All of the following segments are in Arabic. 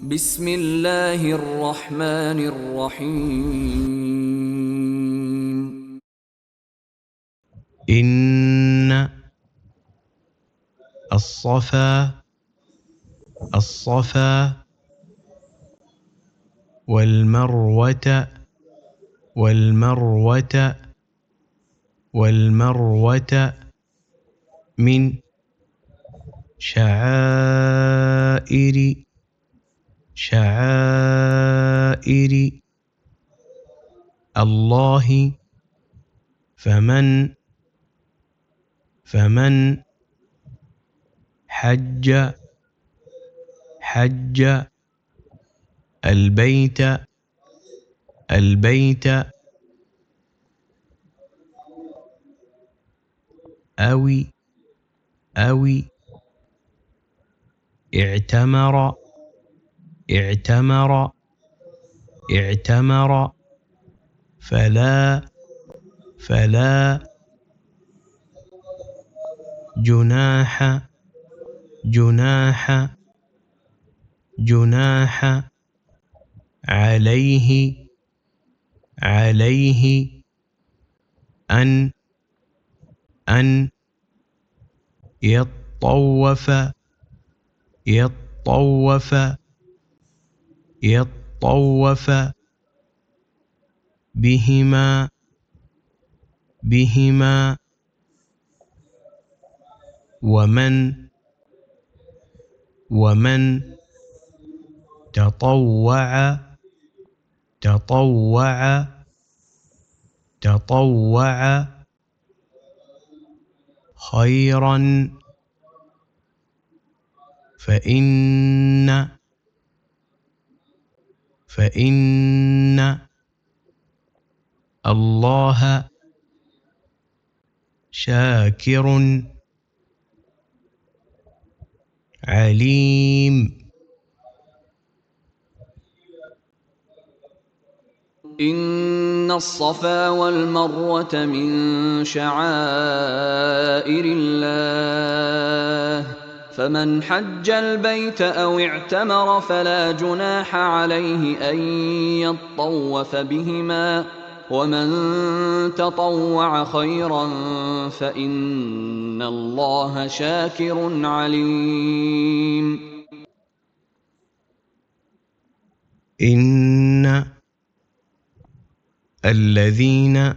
بسم الله الرحمن الرحيم. إن الصفا والمروة من شعائر الله فمن حج البيت أو اعتمر فلا جناح عليه أن يطوف بهما ومن تطوع خيرا فإن الله شاكر عليم. إن الصفا والمروة من شعائر الله فمن حج البيت أو اعتمر فلا جناح عليه أن يطوف بهما ومن تطوع خيرا فإن الله شاكر عليم. إن الذين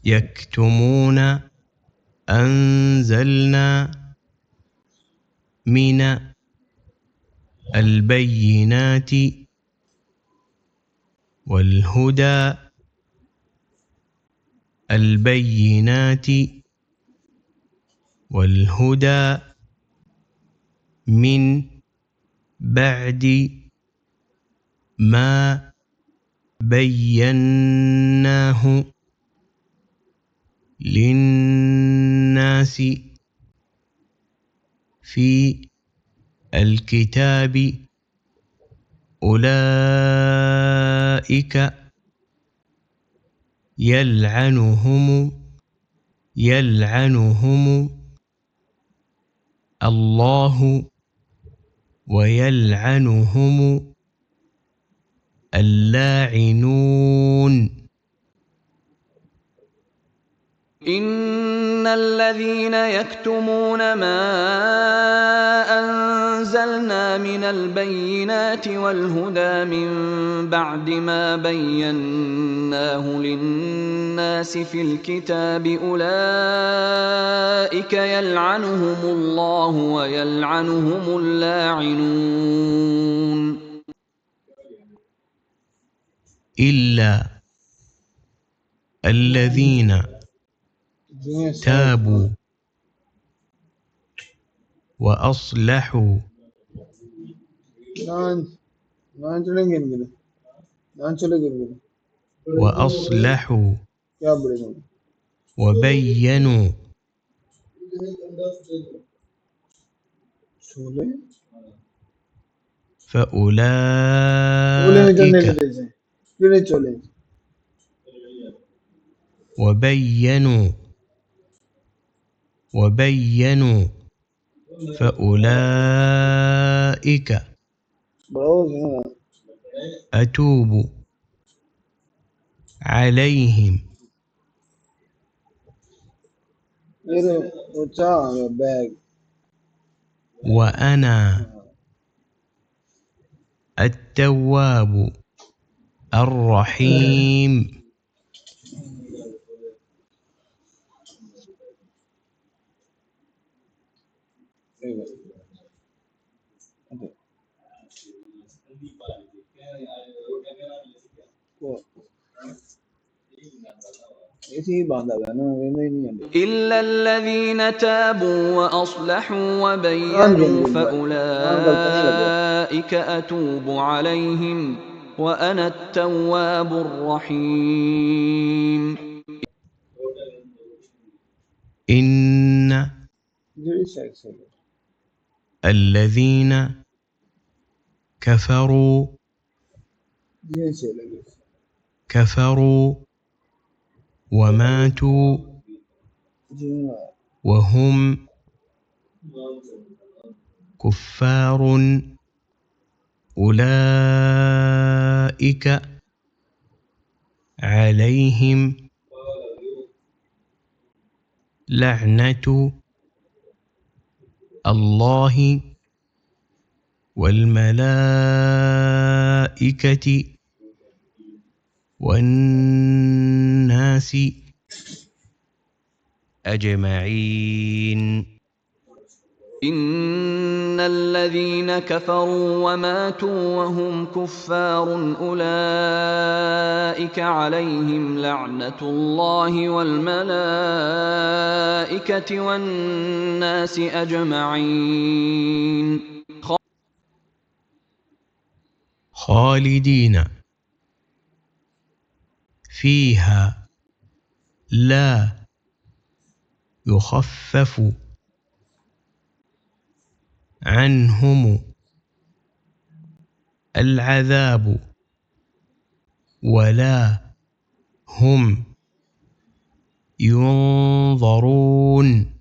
يكتمون أنزلنا من البينات والهدى من بعد ما بيناه للناس في الكتاب أولئك يلعنهم الله ويلعنهم اللاعنون. إن الذين يكتمون ما أنزلنا من البينات والهدى من بعد ما بيناه للناس في الكتاب أولئك يلعنهم الله ويلعنهم اللاعنون. إلا الذين تابوا وأصلحوا وبينوا وبينوا فأولئك أتوب عليهم وأنا التواب الرحيم. إلا الذين تابوا وأصلحوا وبينوا فأولئك أتوب عليهم وأنا التواب الرحيم. إن الذين كفروا وماتوا وهم كفار أولئك عليهم لعنة الله والملائكة والناس أجمعين. إن الذين كفروا وماتوا وهم كفار أولئك عليهم لعنة الله والملائكة والناس أجمعين خالدين فيها لا يخفف عنهم العذاب ولا هم ينظرون.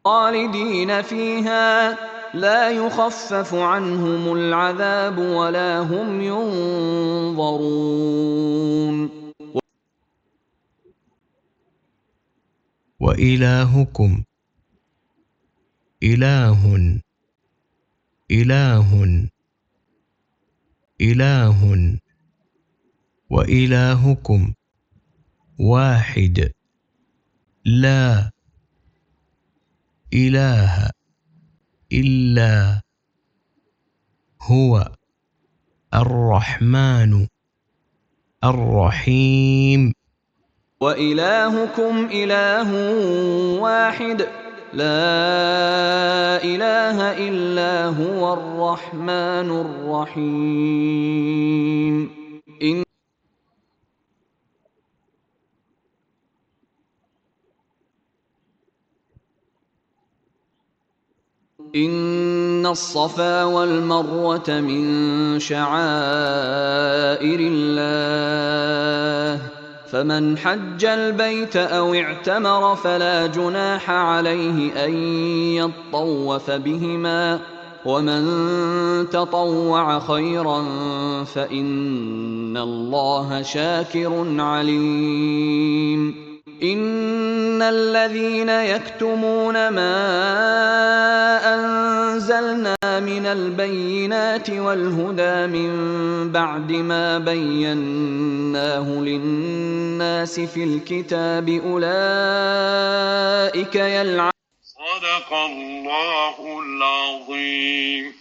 خالدين فيها لا يخفف عنهم العذاب ولا هم ينظرون. وإلهكم إله وإلهكم واحد لا إله إلا هو الرحمن الرحيم. وإلهكم إله واحد لا إله إلا هو الرحمن الرحيم. إن الصفا والمروة من شعائر الله فمن حج البيت أو اعتمر فلا جناح عليه أن يطوف بهما ومن تطوع خيرا فإن الله شاكر عليم. إن الذين يكتمون ما أنزلنا من البينات والهدى من بعد ما بيناه للناس في الكتاب أولئك يلعنهم. صدق الله العظيم.